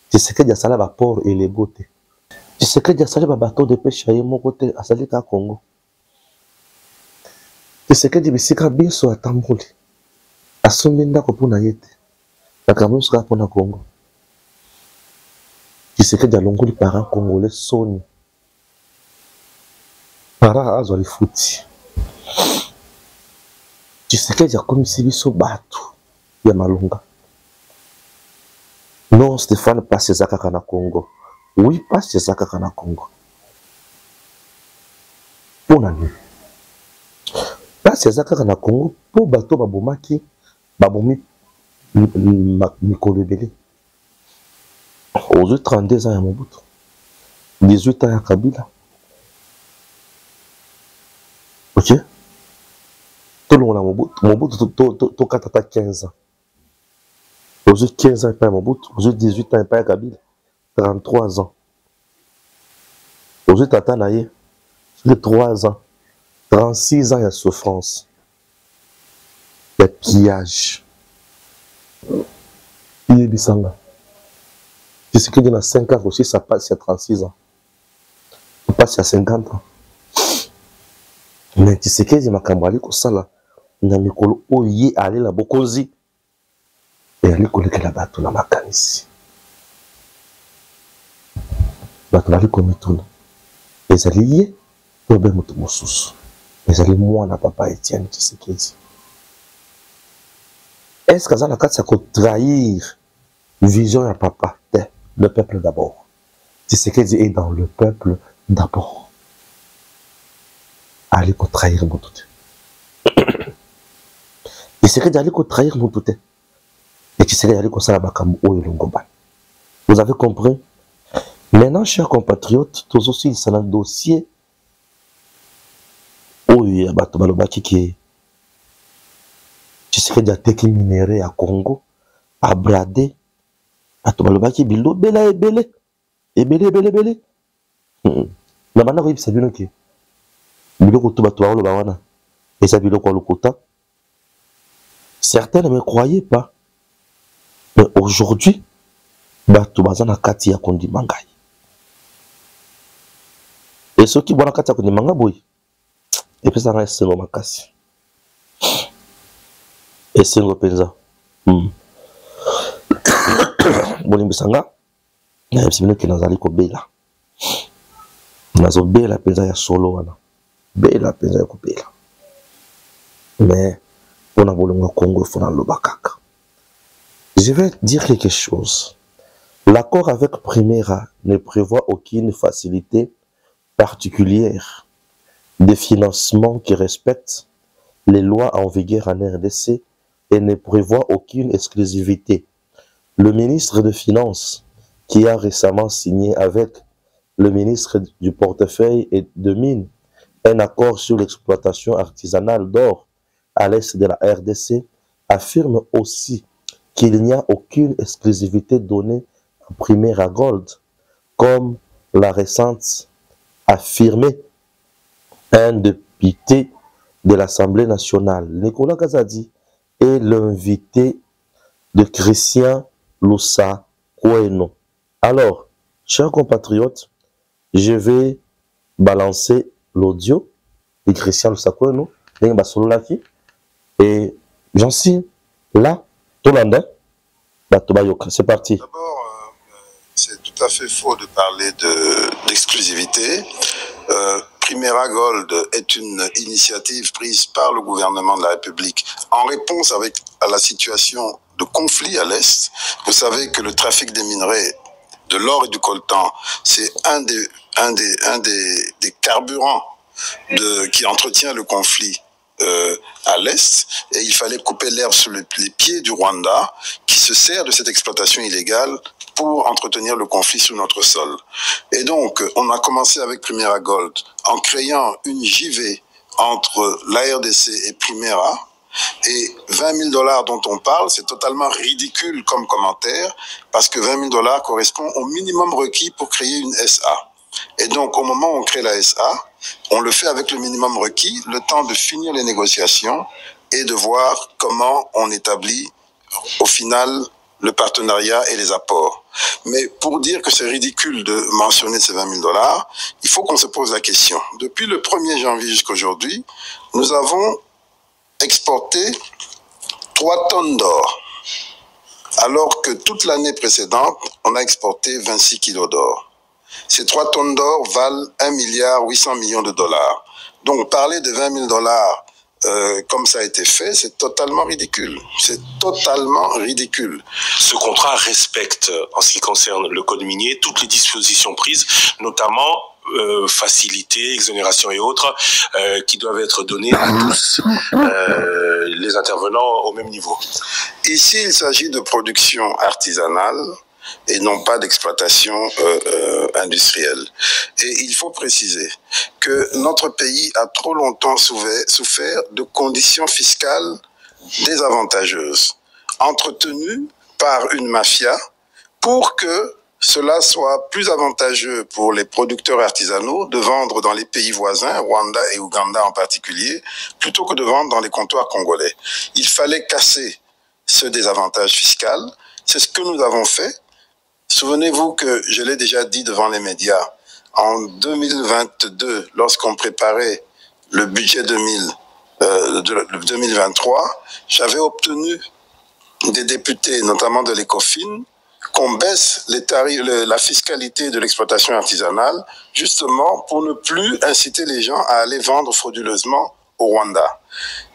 [SPEAKER 3] Tshisekedi ya sala ba port et les bote. Tshisekedi ya sala ba bateau de pêche ya moko te asali ka Congo. Tshisekedi bisika biso atamboli. Asombi ndako pona yete. Bakamusu ka pona Congo. Tshisekedi alongoli parents congolais soni. Parents azo li futi. Tshisekedi akomisi biso bato ya malunga. Non, Stéphane passe ses akaka na Congo. Oui, passe ses akaka na Congo. Pour nani. Passe ses akaka na Congo pour bato babomaki babomi mikolo ebele. Aux 32 ans ya Mobutu. 18 ans ya Kabila. OK? Tout le monde a Mobutu to katata 15 ans. Aux 15 ans, il n'y a pas Mobutu. Aux 18 ans, il n'y a pas Kabila. 33 ans. Aux Tata Naye, 3 ans. 36 ans, il y a souffrance. Il y a pillage. Il y a Bissanga. C'est ce qui dit dans 5 ans aussi, ça passe à 36 ans. Ça passe à 50 ans. Mais tu sais que je m'ai dit que ça là, dans le colo, où il est allé la bokozi. Et ali koleka la bato na makanisi bato bali komituna ezali ye to be moto mosusu ezali mwana papa Etienne Tshisekedi. Est-ce que ça na kati ya ko trahir vision ya papa le peuple d'abord. Tshisekedi est dans le peuple d'abord. Ali ko trahir moto te Tshisekedi ali ko trahir moto te. Et tu sais, vous avez compris? Maintenant, chers compatriotes, tous aussi, c'est un dossier où il y a Batobalobaki qui est. Tu sais, il y a des minéraux à Congo, à Bradé, Batobalobaki, Bilo, Bela et Belé. Et Belé, Belé, Belé. La bande de c'est bien ok. Bilo Kotobatouaro, le Bawana. Et ça, Bilo Kolokota. Certains ne me croyaient pas. Mais aujourd'hui, bato bazana kati ya kondi mangai. Et ceux qui boivent kati ya kondi manga boy, et puis ça reste no makasi. Et c'est no penza. Bolimbisanga, na que nazali ko bela. Nazo bela penza ya solo wana. Bela penza ya ko bela. Mais on a voulu Congo fona lobakaka. Je vais dire quelque chose. L'accord avec Primera ne prévoit aucune facilité particulière de financement qui respecte les lois en vigueur en RDC et ne prévoit aucune exclusivité. Le ministre des Finances, qui a récemment signé avec le ministre du Portefeuille et de Mines un accord sur l'exploitation artisanale d'or à l'est de la RDC, affirme aussi qu'il n'y a aucune exclusivité donnée à Primera Gold, comme l'a récente affirmé un député de l'Assemblée nationale. Nicolas Kazadi est l'invité de Christian Loussa Koueno. Alors, chers compatriotes, je vais balancer l'audio de Christian Loussa Koueno et j'en suis là, tout le monde. C'est parti.
[SPEAKER 1] D'abord, c'est tout à fait faux de parler d'exclusivité. Primera Gold est une initiative prise par le gouvernement de la République en réponse à la situation de conflit à l'Est. Vous savez que le trafic des minerais, de l'or et du coltan, c'est un des carburants qui entretient le conflit à l'Est, et il fallait couper l'herbe sous les pieds du Rwanda, qui se sert de cette exploitation illégale pour entretenir le conflit sur notre sol. Et donc, on a commencé avec Primera Gold en créant une JV entre la RDC et Primera, et 20 000 $ dont on parle, c'est totalement ridicule comme commentaire, parce que 20 000 $ correspond au minimum requis pour créer une SA. Et donc, au moment où on crée la SA, on le fait avec le minimum requis, le temps de finir les négociations et de voir comment on établit au final le partenariat et les apports. Mais pour dire que c'est ridicule de mentionner ces 20 000 $, il faut qu'on se pose la question. Depuis le 1er janvier jusqu'à aujourd'hui, nous avons exporté 3 tonnes d'or, alors que toute l'année précédente, on a exporté 26 kilos d'or. Ces 3 tonnes d'or valent 1,8 milliard de dollars. Donc parler de 20 000 $ comme ça a été fait, c'est totalement ridicule. C'est totalement ridicule.
[SPEAKER 4] Ce contrat respecte, en ce qui concerne le code minier, toutes les dispositions prises, notamment facilité, exonération et autres, qui doivent être données à tous les intervenants au même niveau.
[SPEAKER 1] Ici, il s'agit de production artisanale et non pas d'exploitation industrielle. Et il faut préciser que notre pays a trop longtemps souffert de conditions fiscales désavantageuses, entretenues par une mafia pour que cela soit plus avantageux pour les producteurs artisanaux de vendre dans les pays voisins, Rwanda et Ouganda en particulier, plutôt que de vendre dans les comptoirs congolais. Il fallait casser ce désavantage fiscal. C'est ce que nous avons fait. Souvenez-vous que je l'ai déjà dit devant les médias, en 2022, lorsqu'on préparait le budget 2023, j'avais obtenu des députés, notamment de l'ECOFIN, qu'on baisse les tarifs, la fiscalité de l'exploitation artisanale, justement pour ne plus inciter les gens à aller vendre frauduleusement au Rwanda.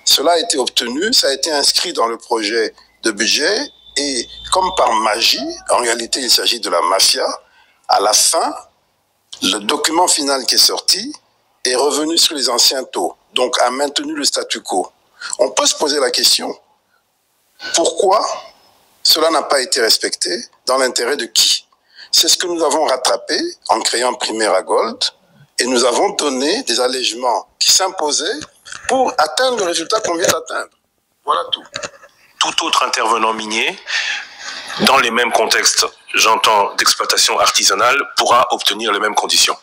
[SPEAKER 1] Cela a été obtenu, ça a été inscrit dans le projet de budget, et comme par magie, en réalité il s'agit de la mafia, à la fin, le document final qui est sorti est revenu sur les anciens taux, donc a maintenu le statu quo. On peut se poser la question, pourquoi cela n'a pas été respecté, dans l'intérêt de qui? C'est ce que nous avons rattrapé en créant Primera Gold, et nous avons donné des allègements qui s'imposaient pour atteindre le résultat qu'on vient d'atteindre. Voilà tout.
[SPEAKER 4] Tout autre intervenant minier, dans les mêmes contextes, j'entends, d'exploitation artisanale, pourra obtenir les mêmes conditions.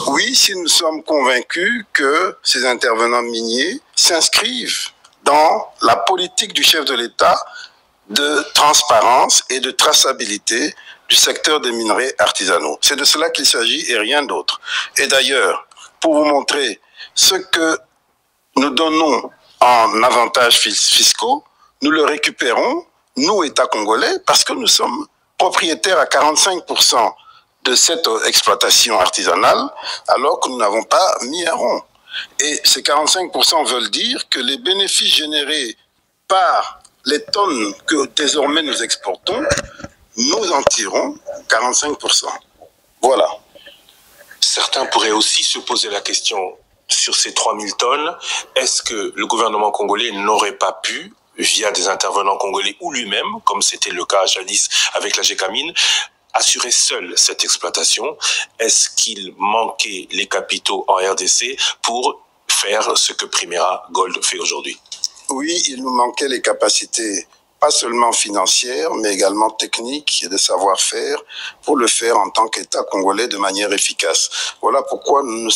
[SPEAKER 1] Oui, si nous sommes convaincus que ces intervenants miniers s'inscrivent dans la politique du chef de l'État de transparence et de traçabilité du secteur des minerais artisanaux. C'est de cela qu'il s'agit et rien d'autre. Et d'ailleurs, pour vous montrer ce que nous donnons en avantages fiscaux, nous le récupérons nous, État congolais, parce que nous sommes propriétaires à 45% de cette exploitation artisanale, alors que nous n'avons pas mis un rond. Et ces 45% veulent dire que les bénéfices générés par les tonnes que désormais nous exportons, nous en tirons 45%. Voilà.
[SPEAKER 4] Certains pourraient aussi se poser la question sur ces 3000 tonnes. Est-ce que le gouvernement congolais n'aurait pas pu, via des intervenants congolais ou lui-même, comme c'était le cas jadis avec la Gécamine, assurer seul cette exploitation? Est-ce qu'il manquait les capitaux en RDC pour faire ce que Primera Gold fait aujourd'hui?
[SPEAKER 1] Oui, il nous manquait les capacités, pas seulement financières, mais également techniques et de savoir-faire pour le faire en tant qu'État congolais de manière efficace. Voilà pourquoi nous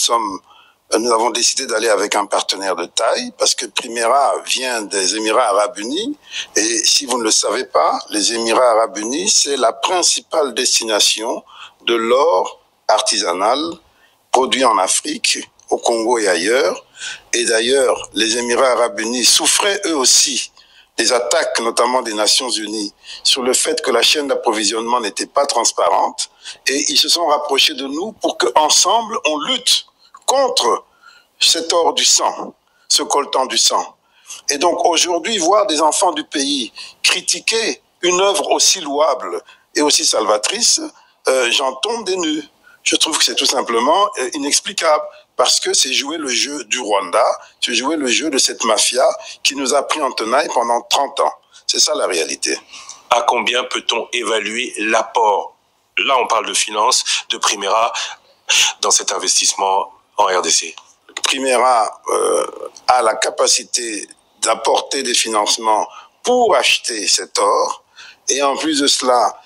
[SPEAKER 1] avons décidé d'aller avec un partenaire de taille, parce que Primera vient des Émirats Arabes Unis, et si vous ne le savez pas, les Émirats Arabes Unis, c'est la principale destination de l'or artisanal produit en Afrique, au Congo et ailleurs. Et d'ailleurs, les Émirats Arabes Unis souffraient eux aussi des attaques, notamment des Nations Unies, sur le fait que la chaîne d'approvisionnement n'était pas transparente, et ils se sont rapprochés de nous pour qu'ensemble, on lutte contre cet or du sang, ce coltan du sang. Et donc aujourd'hui, voir des enfants du pays critiquer une œuvre aussi louable et aussi salvatrice, j'en tombe des nues. Je trouve que c'est tout simplement inexplicable, parce que c'est jouer le jeu du Rwanda, c'est jouer le jeu de cette mafia qui nous a pris en tenaille pendant 30 ans. C'est ça la réalité.
[SPEAKER 4] À combien peut-on évaluer l'apport, là on parle de finances, de Primera dans cet investissement en RDC?
[SPEAKER 1] Primera a la capacité d'apporter des financements pour acheter cet or, et en plus de cela,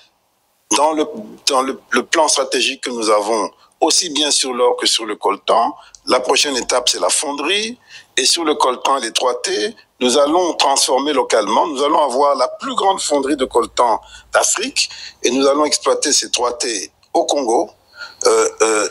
[SPEAKER 1] dans le plan stratégique que nous avons, aussi bien sur l'or que sur le coltan, la prochaine étape c'est la fonderie, et sur le coltan et les 3T, nous allons transformer localement, nous allons avoir la plus grande fonderie de coltan d'Afrique, et nous allons exploiter ces 3T au Congo,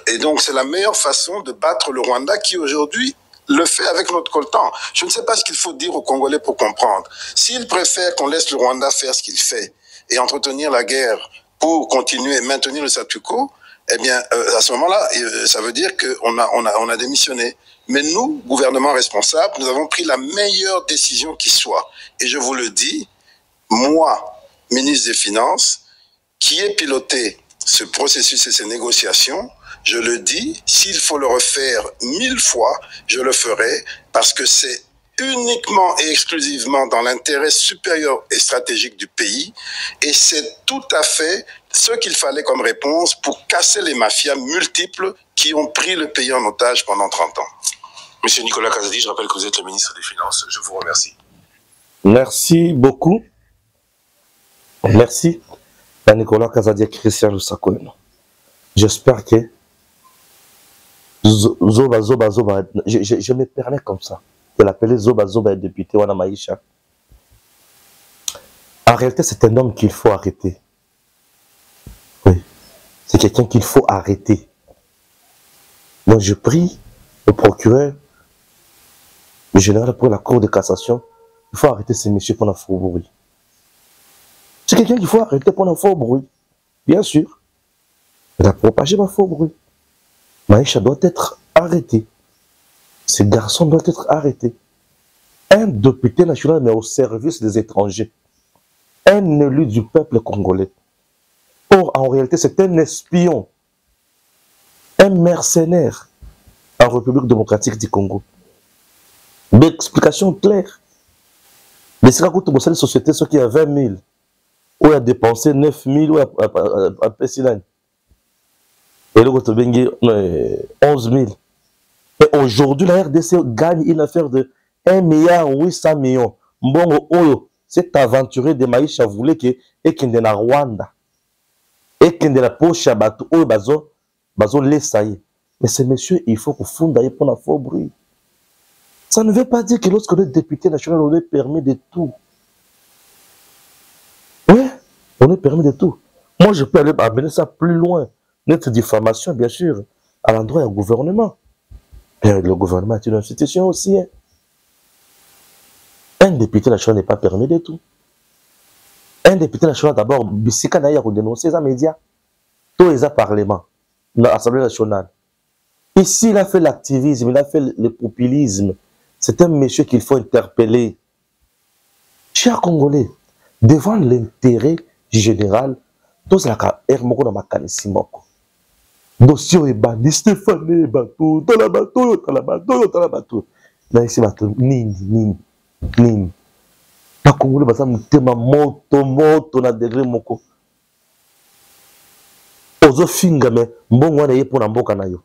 [SPEAKER 1] et donc c'est la meilleure façon de battre le Rwanda qui aujourd'hui le fait avec notre coltan. Je ne sais pas ce qu'il faut dire aux Congolais pour comprendre. S'ils préfèrent qu'on laisse le Rwanda faire ce qu'il fait et entretenir la guerre pour continuer et maintenir le statu quo, eh bien, à ce moment-là, ça veut dire qu'on a démissionné. Mais nous, gouvernement responsable, nous avons pris la meilleure décision qui soit. Et je vous le dis, moi, ministre des Finances, qui ai piloté ce processus et ces négociations, je le dis, s'il faut le refaire 1000 fois, je le ferai, parce que c'est uniquement et exclusivement dans l'intérêt supérieur et stratégique du pays, et c'est tout à fait ce qu'il fallait comme réponse pour casser les mafias multiples qui ont pris le pays en otage pendant 30 ans.
[SPEAKER 4] Monsieur Nicolas Kazadi, je rappelle que vous êtes le ministre des Finances. Je vous remercie.
[SPEAKER 3] Merci beaucoup. Merci à Nicolas Kazadi et Christian Lusakoeno. J'espère que Zoba, je me permets comme ça de l'appeler Zoba député Wana Maïcha. En réalité, c'est un homme qu'il faut arrêter. Oui, c'est quelqu'un qu'il faut arrêter. Moi, je prie le procureur, le général pour la Cour de cassation, il faut arrêter ces messieurs pour un faux bruit. C'est quelqu'un qu'il faut arrêter pour un faux bruit. Bien sûr. Il a propagé un faux bruit. Maïcha doit être arrêté. Ces garçons doivent être arrêtés. Un député national, mais au service des étrangers. Un élu du peuple congolais. Or, en réalité, c'est un espion. Un mercenaire en République démocratique du Congo. D'explication claire. Les sociétés, ceux qui a 20 000, où il a dépensé 9 000, ou à Pessilane. Et l'autre bengi 11 000. Et aujourd'hui, la RDC gagne une affaire de 1 milliard 800 millions. Mbongo Oyo, cet aventurier de Maïcha voulait que ekende na Rwanda. Ekende la poche à bateau, Oyo bazo l'essayer. Mais ces messieurs, il faut qu'on fonde d'ailleurs pour la faux bruit. Ça ne veut pas dire que lorsque le député national, on est permis de tout. Oui, on est permis de tout. Moi, je peux aller amener ça plus loin. Notre diffamation, bien sûr, à l'endroit du gouvernement. Et le gouvernement est une institution aussi. Hein. Un député national n'est pas permis de tout. Un député national d'abord, Bissika n'a pas dénoncé les médias. Tous les parlements, l'Assemblée nationale. Ici, il a fait l'activisme, il a fait le populisme. C'est un monsieur qu'il faut interpeller. Chers Congolais, devant l'intérêt général, tous les Hermoko dans ma canissimoko. Dossier est banni, Stéphane bateau, dans la bateau, dans la bateau, dans la bateau. Là, ici, bateau, nini. Na Congolais, basa mutema moto na degré moko. Ozo finga me, mbongo wana ye pona mboka na yo.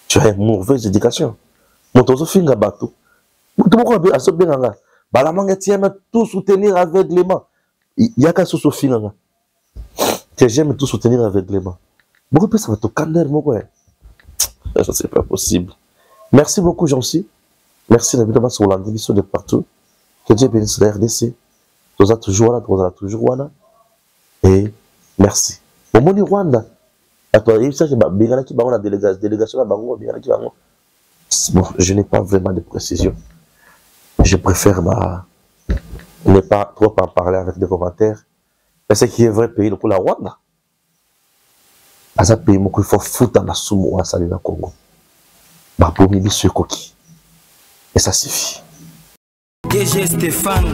[SPEAKER 3] Tu as une mauvaise éducation. Moto finga bateau. Tout le monde a bien nga. Balamanga tiens tout soutenir aveuglément. Il y a qu'à se finga. Que j'aime tout soutenir aveuglément. Beaucoup plus ça va te calmer mon quoi. Ça c'est pas possible. Merci beaucoup Jean-C. Merci évidemment sur la division de partout. Que Dieu bénisse la RDC. Nous a toujours là, nous a toujours là. Et merci. Au Moni Rwanda. Attends, il s'agit de bien qui va la délégation là, bien qui va. Bon, je n'ai pas vraiment de précision. Je préfère ne pas trop en parler avec des commentaires. Mais ce qui est vrai pays pour la Rwanda. À ce pays, il faut foutre la soumo à salir dans le Congo. Pour midi ce coquille. Et ça suffit.
[SPEAKER 2] DG Stéphane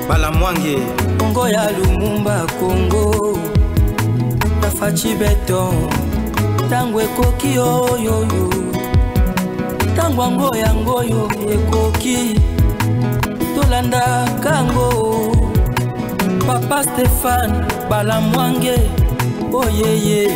[SPEAKER 2] Balamwange Congo ya Lumumba Congo Fachi Beton Tangwe koki yo Tangwango yango yo ekoki Tolanda kango Papa Stéphane Balamwange Oh yeah yeah